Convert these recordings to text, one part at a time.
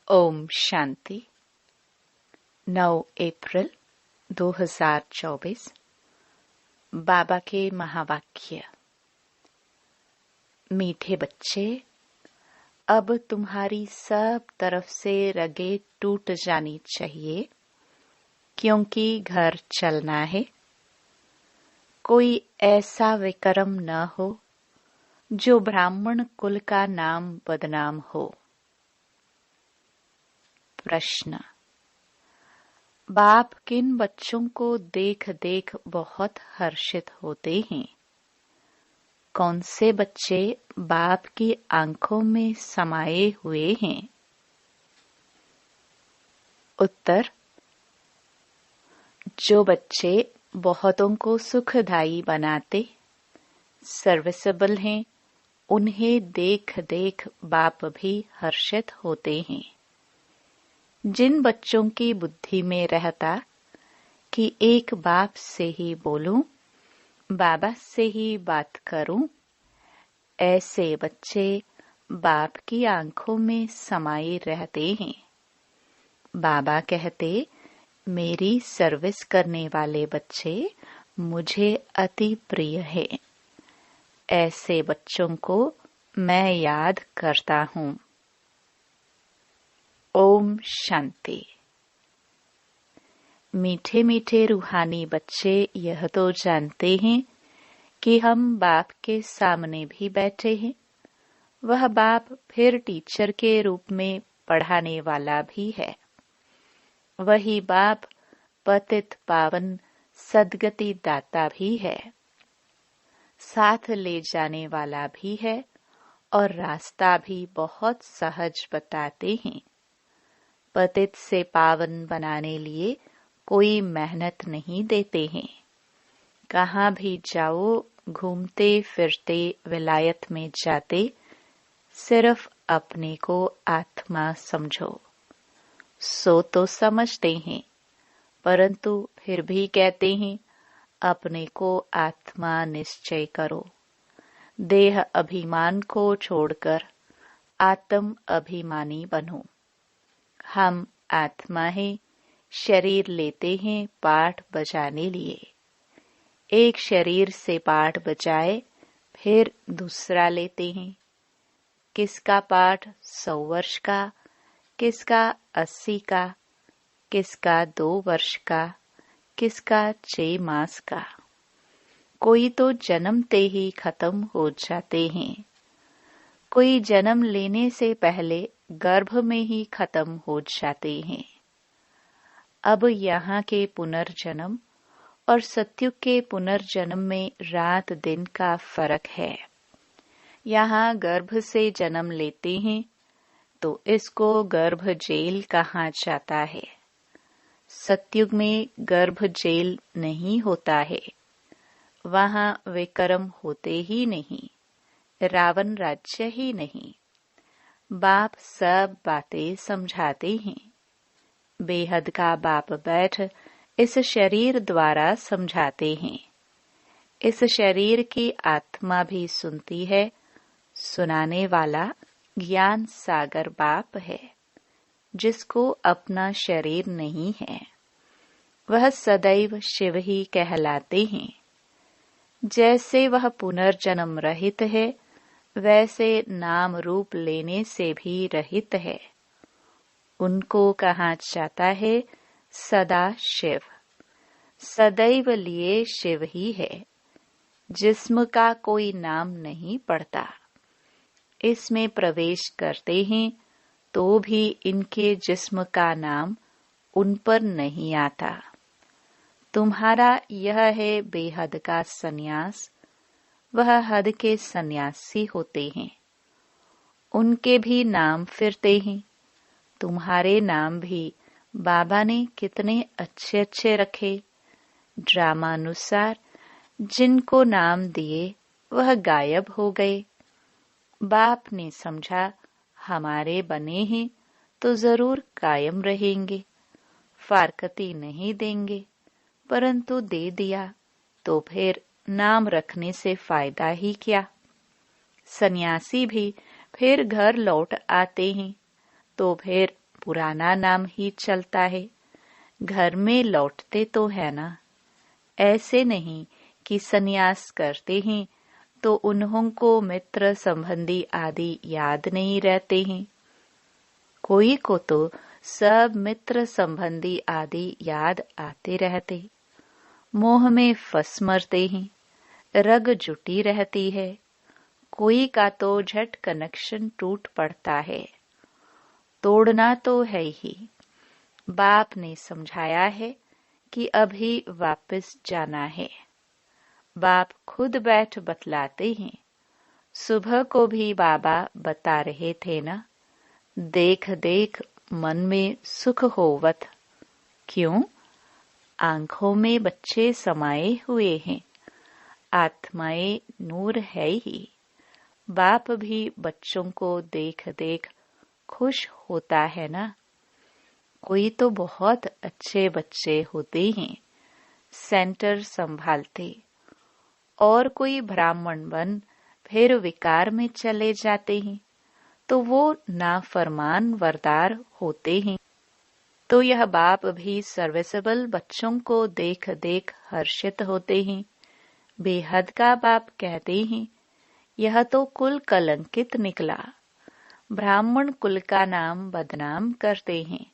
ओम शांति। 9 अप्रैल 2024। बाबा के महावाक्य। मीठे बच्चे, अब तुम्हारी सब तरफ से रगें टूट जानी चाहिए, क्योंकि घर चलना है। कोई ऐसा विक्रम न हो जो ब्राह्मण कुल का नाम बदनाम हो। प्रश्न। बाप किन बच्चों को देख देख बहुत हर्षित होते हैं? कौन से बच्चे बाप की आंखों में समाये हुए हैं? उत्तर। जो बच्चे बहुतों को सुखदायी बनाते, सर्विसेबल हैं, उन्हें देख देख बाप भी हर्षित होते हैं। जिन बच्चों की बुद्धि में रहता कि एक बाप से ही बोलूं, बाबा से ही बात करूं, ऐसे बच्चे बाप की आंखों में समाये रहते हैं। बाबा कहते, मेरी सर्विस करने वाले बच्चे मुझे अति प्रिय है। ऐसे बच्चों को मैं याद करता हूं। ओम शांति। मीठे मीठे रूहानी बच्चे यह तो जानते हैं कि हम बाप के सामने भी बैठे हैं। वह बाप फिर टीचर के रूप में पढ़ाने वाला भी है। वही बाप पतित पावन सद्गति दाता भी है, साथ ले जाने वाला भी है और रास्ता भी बहुत सहज बताते हैं। पतित से पावन बनाने लिए कोई मेहनत नहीं देते हैं। कहाँ भी जाओ, घूमते फिरते विलायत में जाते, सिर्फ अपने को आत्मा समझो। सो तो समझते हैं, परंतु फिर भी कहते हैं अपने को आत्मा निश्चय करो। देह अभिमान को छोड़कर आत्म अभिमानी बनो। हम आत्मा हैं, शरीर लेते हैं पाठ बजाने लिए। एक शरीर से पाठ बजाए फिर दूसरा लेते हैं। किसका पाठ 100 वर्ष का, किसका 80 का, किसका 2 वर्ष का, किसका 6 मास का। कोई तो जन्मते ही खत्म हो जाते हैं। कोई जन्म लेने से पहले गर्भ में ही खत्म हो जाते हैं। अब यहाँ के पुनर्जन्म और सत्युग के पुनर्जन्म में रात दिन का फर्क है। यहाँ गर्भ से जन्म लेते हैं तो इसको गर्भ जेल कहा जाता है। सत्युग में गर्भ जेल नहीं होता है। वहाँ विक्रम होते ही नहीं, रावण राज्य ही नहीं। बाप सब बातें समझाते हैं। बेहद का बाप बैठ इस शरीर द्वारा समझाते हैं। इस शरीर की आत्मा भी सुनती है। सुनाने वाला ज्ञान सागर बाप है, जिसको अपना शरीर नहीं है। वह सदैव शिव ही कहलाते हैं। जैसे वह पुनर्जन्म रहित है, वैसे नाम रूप लेने से भी रहित है। उनको कहा जाता है सदा शिव। सदैव लिए शिव ही है। जिस्म का कोई नाम नहीं पड़ता। इसमें प्रवेश करते हैं तो भी इनके जिस्म का नाम उन पर नहीं आता। तुम्हारा यह है बेहद का सन्यास। वह हद के सन्यासी होते हैं। उनके भी नाम फिरते हैं। तुम्हारे नाम भी बाबा ने कितने अच्छे अच्छे रखे। ड्रामानुसार जिनको नाम दिए वह गायब हो गए। बाप ने समझा हमारे बने हैं तो जरूर कायम रहेंगे, फारकती नहीं देंगे, परंतु दे दिया तो फिर नाम रखने से फायदा ही क्या। सन्यासी भी फिर घर लौट आते हैं तो फिर पुराना नाम ही चलता है। घर में लौटते तो है ना। ऐसे नहीं कि संन्यास करते हैं तो उन्हों को मित्र संबंधी आदि याद नहीं रहते हैं। कोई को तो सब मित्र संबंधी आदि याद आते रहते, मोह में फंस मरते हैं, रग जुटी रहती है। कोई का तो झट कनेक्शन टूट पड़ता है। तोड़ना तो है ही। बाप ने समझाया है कि अभी वापस जाना है। बाप खुद बैठ बतलाते हैं। सुबह को भी बाबा बता रहे थे ना, देख देख मन में सुख होवत। क्यों? आंखों में बच्चे समाये हुए हैं, आत्माएं नूर है ही। बाप भी बच्चों को देख देख खुश होता है ना। कोई तो बहुत अच्छे बच्चे होते हैं, सेंटर संभालते, और कोई ब्राह्मण बन फिर विकार में चले जाते हैं तो वो नाफरमान वरदार होते हैं। तो यह बाप भी सर्विसेबल बच्चों को देख देख हर्षित होते हैं। बेहद का बाप कहते हैं, यह तो कुल कलंकित निकला। ब्राह्मण कुल का नाम बदनाम करते हैं।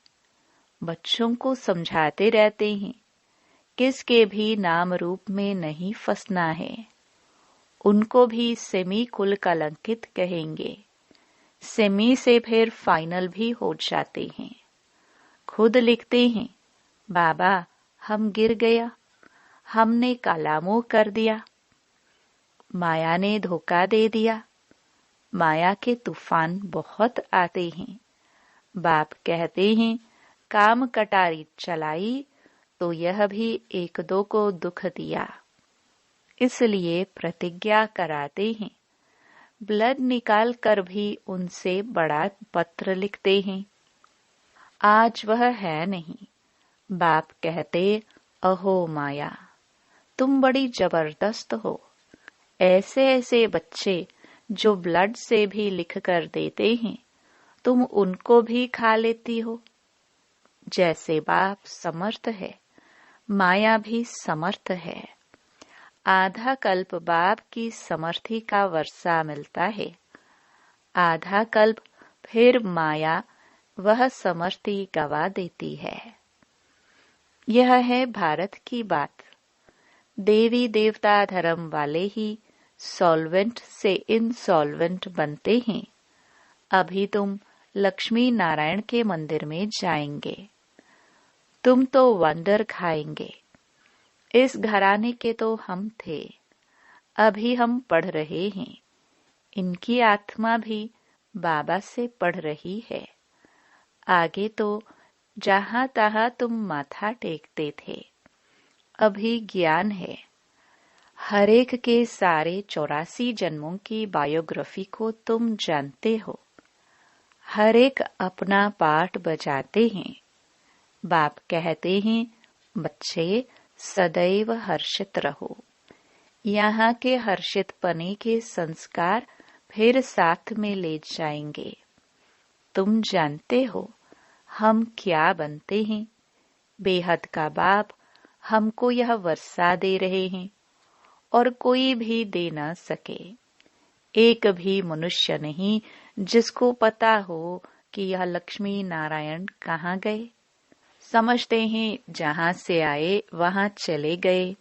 बच्चों को समझाते रहते हैं, किसके भी नाम रूप में नहीं फंसना है। उनको भी सेमी कुल कलंकित कहेंगे। सेमी से फिर फाइनल भी हो जाते हैं। खुद लिखते हैं, बाबा हम गिर गया, हमने काला मुंह कर दिया, माया ने धोखा दे दिया। माया के तूफान बहुत आते हैं। बाप कहते हैं, काम कटारी चलाई तो यह भी एक दो को दुख दिया। इसलिए प्रतिज्ञा कराते हैं। ब्लड निकाल कर भी उनसे बड़ा पत्र लिखते हैं। आज वह है नहीं। बाप कहते, अहो माया, तुम बड़ी जबरदस्त हो। ऐसे ऐसे बच्चे जो ब्लड से भी लिख कर देते हैं, तुम उनको भी खा लेती हो। जैसे बाप समर्थ है, माया भी समर्थ है। आधा कल्प बाप की समर्थी का वर्षा मिलता है। आधा कल्प फिर माया वह समर्थी गवा देती है। यह है भारत की बात। देवी देवता धर्म वाले ही सॉल्वेंट से इनसॉल्वेंट बनते हैं। अभी तुम लक्ष्मी नारायण के मंदिर में जाएंगे, तुम तो वंडर खाएंगे। इस घराने के तो हम थे, अभी हम पढ़ रहे हैं। इनकी आत्मा भी बाबा से पढ़ रही है। आगे तो जहां तहां तुम माथा टेकते थे, अभी ज्ञान है। हर एक के सारे 84 जन्मों की बायोग्राफी को तुम जानते हो। हर एक अपना पाठ बजाते हैं। बाप कहते हैं, बच्चे सदैव हर्षित रहो। यहाँ के हर्षित पने के संस्कार फिर साथ में ले जाएंगे। तुम जानते हो हम क्या बनते हैं। बेहद का बाप हमको यह वर्षा दे रहे हैं और कोई भी दे न सके। एक भी मनुष्य नहीं जिसको पता हो कि यह लक्ष्मी नारायण कहाँ गए। समझते हैं जहां से आए वहां चले गए।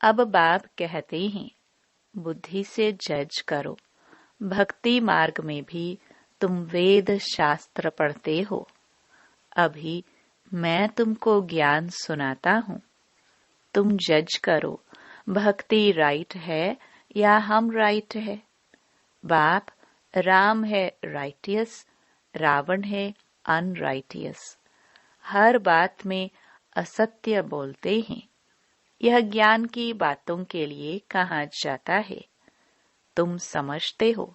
अब बाप कहते हैं, बुद्धि से जज करो। भक्ति मार्ग में भी तुम वेद शास्त्र पढ़ते हो। अभी मैं तुमको ज्ञान सुनाता हूँ, तुम जज करो भक्ति राइट है या हम राइट है। बाप राम है राइटियस, रावण है अनराइटियस। हर बात में असत्य बोलते हैं। यह ज्ञान की बातों के लिए कहा जाता है। तुम समझते हो,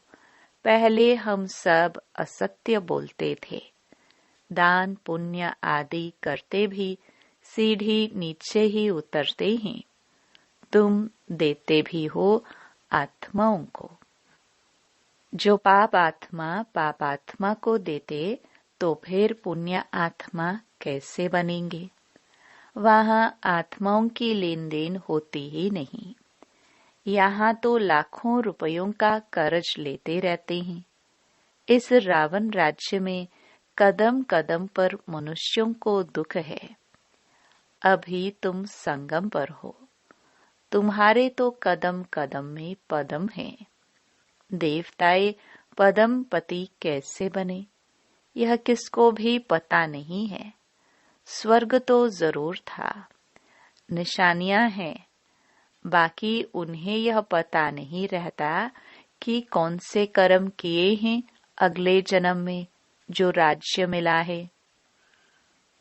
पहले हम सब असत्य बोलते थे। दान पुण्य आदि करते भी सीढ़ी नीचे ही उतरते हैं। तुम देते भी हो आत्माओं को। जो पाप आत्मा को देते तो फिर पुण्य आत्मा कैसे बनेंगे? वहां आत्माओं की लेन देन होती ही नहीं। यहाँ तो लाखों रुपयों का कर्ज लेते रहते हैं। इस रावण राज्य में कदम कदम पर मनुष्यों को दुख है। अभी तुम संगम पर हो, तुम्हारे तो कदम कदम में पदम है। देवताए पदम पति कैसे बने, यह किसको भी पता नहीं है। स्वर्ग तो जरूर था, निशानियां हैं, बाकी उन्हें यह पता नहीं रहता कि कौन से कर्म किए हैं अगले जन्म में जो राज्य मिला है।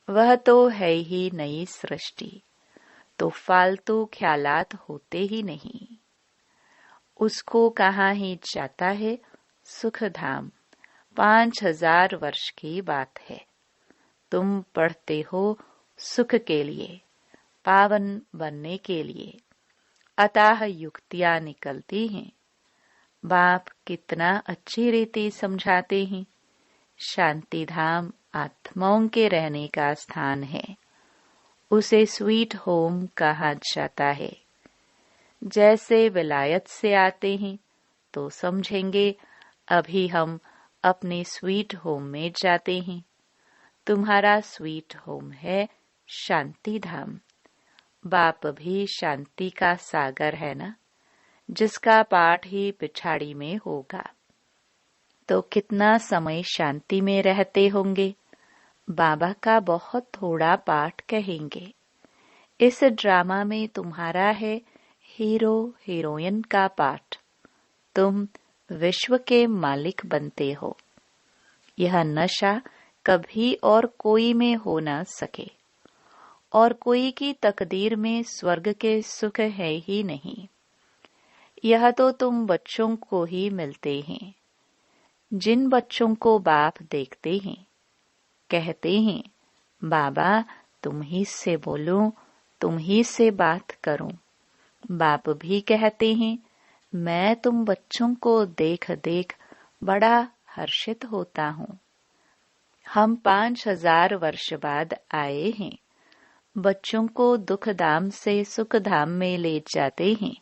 वह तो है ही नई सृष्टि, तो फालतू ख्यालात होते ही नहीं। उसको कहाँ ही जाता है सुख धाम, 5000 वर्ष की बात है। तुम पढ़ते हो सुख के लिए, पावन बनने के लिए, अतः युक्तियां निकलती हैं। बाप कितना अच्छी रीति समझाते हैं। शांति धाम आत्माओं के रहने का स्थान है, उसे स्वीट होम कहा जाता है। जैसे विलायत से आते हैं तो समझेंगे अभी हम अपने स्वीट होम में जाते हैं। तुम्हारा स्वीट होम है शांति धाम। बाप भी शांति का सागर है ना, जिसका पाठ ही पिछाड़ी में होगा। तो कितना समय शांति में रहते होंगे। बाबा का बहुत थोड़ा पाठ कहेंगे। इस ड्रामा में तुम्हारा है हीरो हीरोइन का पाठ। तुम विश्व के मालिक बनते हो। यह नशा कभी और कोई में हो न सके, और कोई की तकदीर में स्वर्ग के सुख है ही नहीं। यह तो तुम बच्चों को ही मिलते हैं। जिन बच्चों को बाप देखते हैं, कहते हैं बाबा तुम ही से बोलूं, तुम ही से बात करूं। बाप भी कहते हैं मैं तुम बच्चों को देख देख बड़ा हर्षित होता हूं। हम 5000 वर्ष बाद आए हैं। बच्चों को दुख धाम से सुख धाम में ले जाते हैं,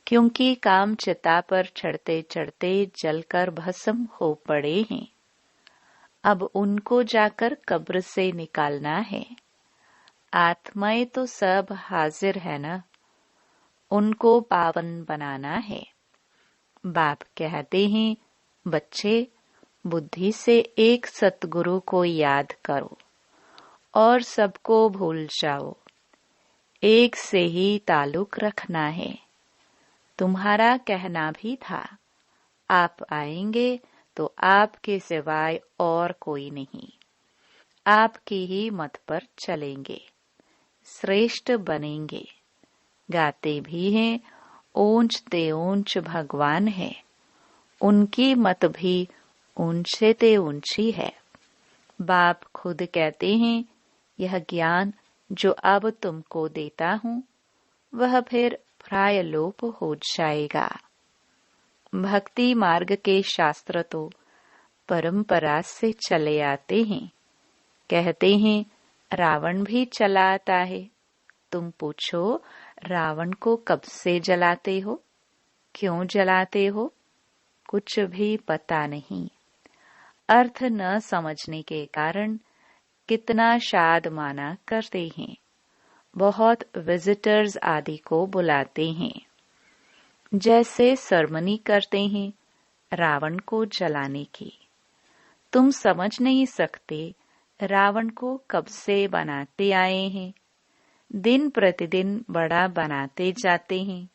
क्योंकि काम चिता पर चढ़ते चढ़ते जलकर भस्म हो पड़े हैं। अब उनको जाकर कब्र से निकालना है। आत्माएं तो सब हाजिर है ना, उनको पावन बनाना है। बाप कहते हैं बच्चे बुद्धि से एक सतगुरु को याद करो और सबको भूल जाओ। एक से ही ताल्लुक रखना है। तुम्हारा कहना भी था आप आएंगे तो आपके सिवाय और कोई नहीं, आपकी ही मत पर चलेंगे, श्रेष्ठ बनेंगे। गाते भी हैं ऊंच ते ऊंच भगवान है, उनकी मत भी ऊंचे ते ऊंची है। बाप खुद कहते हैं यह ज्ञान जो अब तुमको देता हूँ वह फिर प्रायलोप हो जाएगा। भक्ति मार्ग के शास्त्र तो परंपरा से चले आते हैं। कहते हैं रावण भी चला आता है। तुम पूछो रावण को कब से जलाते हो, क्यों जलाते हो? कुछ भी पता नहीं। अर्थ न समझने के कारण कितना शाद माना करते हैं। बहुत विजिटर्स आदि को बुलाते हैं। जैसे सरमनी करते हैं रावण को जलाने की। तुम समझ नहीं सकते रावण को कब से बनाते आए हैं। दिन प्रतिदिन बड़ा बनाते जाते हैं।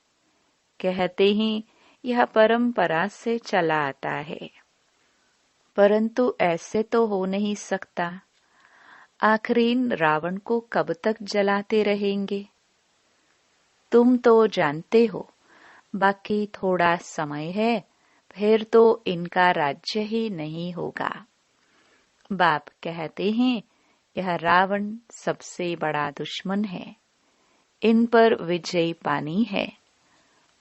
कहते हैं यह परंपरा से चला आता है, परंतु ऐसे तो हो नहीं सकता। आखिरीन रावण को कब तक जलाते रहेंगे? तुम तो जानते हो, बाकी थोड़ा समय है, फिर तो इनका राज्य ही नहीं होगा। बाप कहते हैं यह रावण सबसे बड़ा दुश्मन है, इन पर विजय पानी है।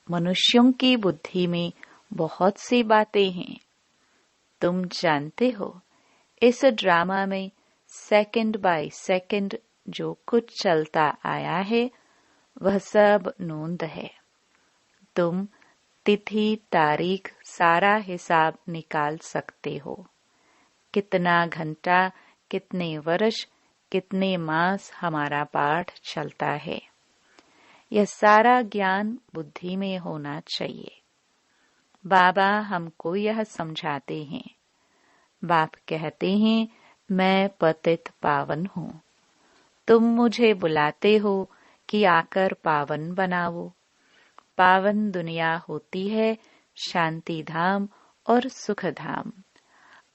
मनुष्यों की बुद्धि में बहुत सी बातें हैं। तुम जानते हो इस ड्रामा में सेकंड बाय सेकंड जो कुछ चलता आया है वह सब नोंद है। तुम तिथि तारीख सारा हिसाब निकाल सकते हो। कितना घंटा, कितने वर्ष, कितने मास हमारा पाठ चलता है, यह सारा ज्ञान बुद्धि में होना चाहिए। बाबा हमको यह समझाते हैं। बाप कहते हैं, मैं पतित पावन हूँ। तुम मुझे बुलाते हो कि आकर पावन बनाओ। पावन दुनिया होती है शांति धाम और सुख धाम।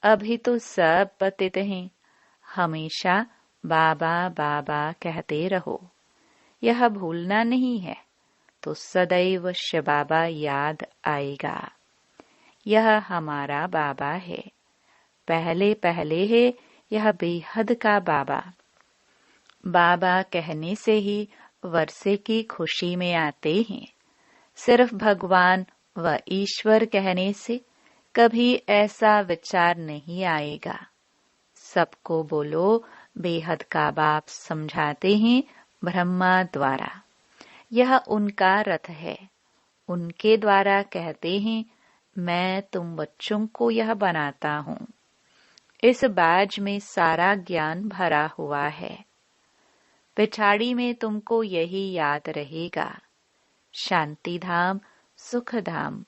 अभी तो सब पतित हैं। हमेशा बाबा बाबा कहते रहो, यह भूलना नहीं है तो सदैव शिव बाबा याद आएगा। यह हमारा बाबा है, पहले पहले है यह बेहद का बाबा। बाबा कहने से ही वर्षे की खुशी में आते हैं। सिर्फ भगवान व ईश्वर कहने से कभी ऐसा विचार नहीं आएगा। सबको बोलो बेहद का बाप समझाते हैं ब्रह्मा द्वारा। यह उनका रथ है। उनके द्वारा कहते हैं, मैं तुम बच्चों को यह बनाता हूँ। इस बाज में सारा ज्ञान भरा हुआ है। पिछाड़ी में तुमको यही याद रहेगा, शांति धाम, सुख धाम।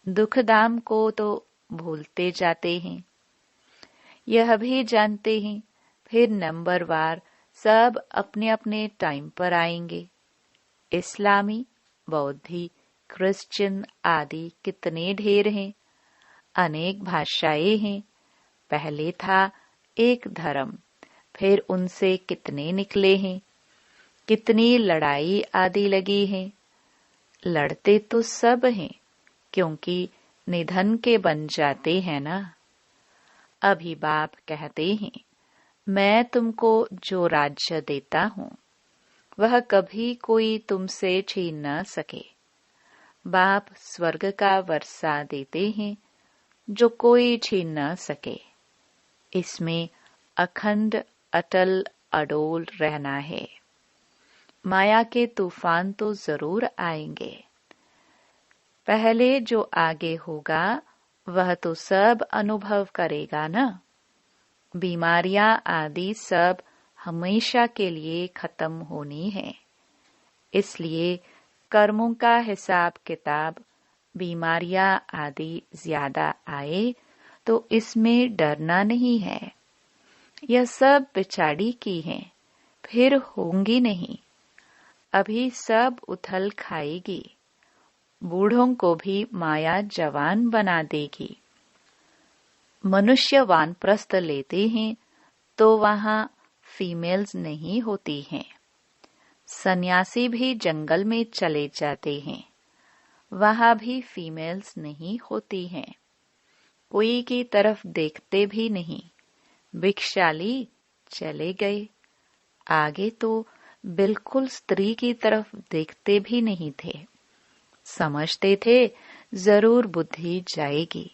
दुख धाम को तो भूलते जाते हैं। यह भी जानते हैं फिर नंबरवार सब अपने अपने टाइम पर आएंगे। इस्लामी, बौद्धि, क्रिश्चियन आदि कितने ढेर हैं। अनेक भाषाएं हैं। पहले था एक धर्म, फिर उनसे कितने निकले हैं। कितनी लड़ाई आदि लगी है। लड़ते तो सब हैं, क्योंकि निधन के बन जाते हैं ना। अभी बाप कहते हैं, मैं तुमको जो राज्य देता हूँ वह कभी कोई तुमसे छीन न सके। बाप स्वर्ग का वर्षा देते हैं जो कोई छीन न सके। इसमें अखंड अटल अडोल रहना है। माया के तूफान तो जरूर आएंगे। पहले जो आगे होगा वह तो सब अनुभव करेगा ना। बीमारियां आदि सब हमेशा के लिए खत्म होनी है। इसलिए कर्मों का हिसाब किताब, बीमारियां आदि ज्यादा आए तो इसमें डरना नहीं है। यह सब पिछाड़ी की हैं, फिर होंगी नहीं। अभी सब उथल खाएगी। बूढ़ों को भी माया जवान बना देगी। मनुष्य वानप्रस्थ लेते हैं तो वहां फीमेल्स नहीं होती हैं। सन्यासी भी जंगल में चले जाते हैं, वहां भी फीमेल्स नहीं होती हैं। कोई की तरफ देखते भी नहीं। भिक्षाली चले गए। आगे तो बिल्कुल स्त्री की तरफ देखते भी नहीं थे। समझते थे जरूर बुद्धि जाएगी।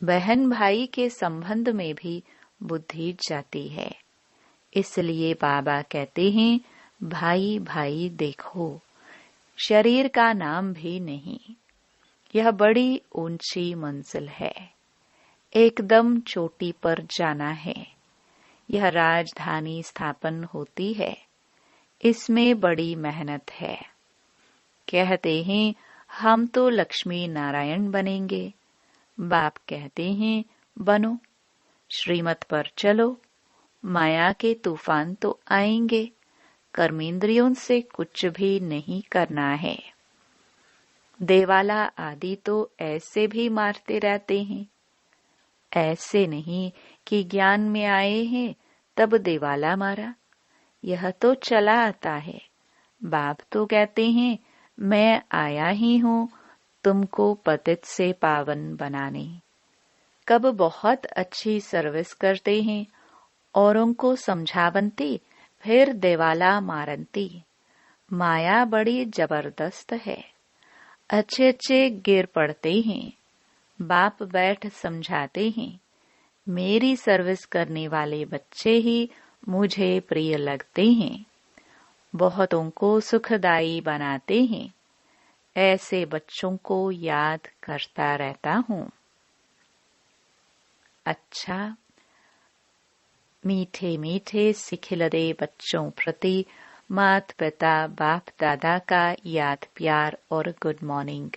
बहन भाई के संबंध में भी बुद्धि जाती है। इसलिए बाबा कहते हैं, भाई भाई देखो, शरीर का नाम भी नहीं। यह बड़ी ऊंची मंजिल है। एकदम चोटी पर जाना है। यह राजधानी स्थापन होती है। इसमें बड़ी मेहनत है। कहते हैं हम तो लक्ष्मी नारायण बनेंगे। बाप कहते हैं बनो, श्रीमत पर चलो। माया के तूफान तो आएंगे। कर्मेंद्रियों से कुछ भी नहीं करना है। देवाला आदि तो ऐसे भी मारते रहते हैं। ऐसे नहीं कि ज्ञान में आए हैं तब देवाला मारा। यह तो चला आता है। बाप तो कहते हैं मैं आया ही हूँ तुमको पतित से पावन बनाने। कब बहुत अच्छी सर्विस करते हैं, औरों को समझावंती, फिर देवाला मारंती। माया बड़ी जबरदस्त है। अच्छे अच्छे गिर पड़ते हैं। बाप बैठ समझाते हैं, मेरी सर्विस करने वाले बच्चे ही मुझे प्रिय लगते हैं, बहुतों को सुखदायी बनाते हैं। ऐसे बच्चों को याद करता रहता हूँ। अच्छा, मीठे मीठे सिखिलदे बच्चों प्रति माता पिता बाप दादा का याद प्यार और गुड मॉर्निंग।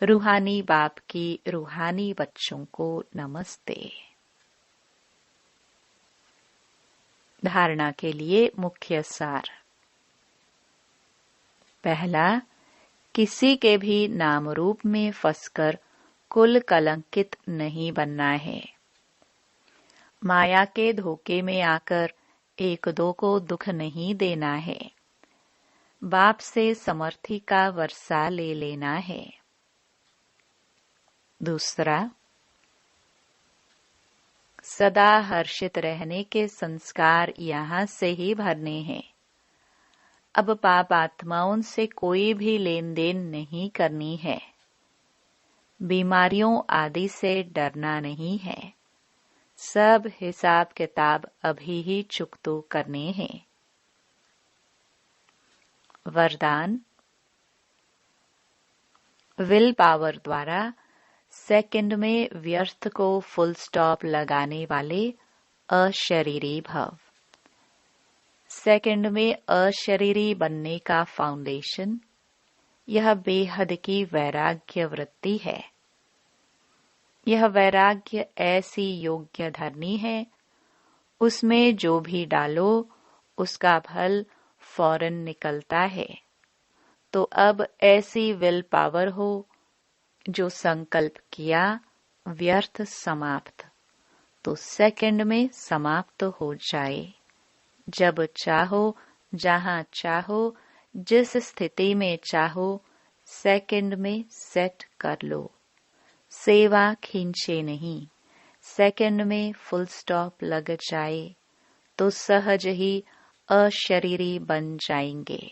रूहानी बाप की रूहानी बच्चों को नमस्ते। धारणा के लिए मुख्य सार। पहला, किसी के भी नाम रूप में फंसकर कुल कलंकित नहीं बनना है। माया के धोखे में आकर एक दो को दुख नहीं देना है। बाप से समर्थी का वर्षा ले लेना है। दूसरा, सदा हर्षित रहने के संस्कार यहाँ से ही भरने हैं। अब पाप आत्माओं से कोई भी लेन देन नहीं करनी है। बीमारियों आदि से डरना नहीं है। सब हिसाब किताब अभी ही चुकतो करने हैं। वरदान, विल पावर द्वारा सेकंड में व्यर्थ को फुल स्टॉप लगाने वाले अशरीरी भव। सेकंड में अशरीरी बनने का फाउंडेशन यह बेहद की वैराग्य वृत्ति है। यह वैराग्य ऐसी योग्य धरनी है, उसमें जो भी डालो उसका फल फौरन निकलता है। तो अब ऐसी विल पावर हो जो संकल्प किया व्यर्थ समाप्त, तो सेकंड में समाप्त हो जाए। जब चाहो, जहां चाहो, जिस स्थिति में चाहो, सेकंड में सेट कर लो। सेवा खींचे नहीं, सेकंड में फुल स्टॉप लग जाए तो सहज ही अशरीरी बन जाएंगे।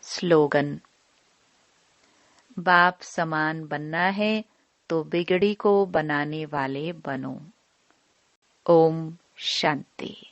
स्लोगन, बाप समान बनना है तो बिगड़ी को बनाने वाले बनो। ओम शांति।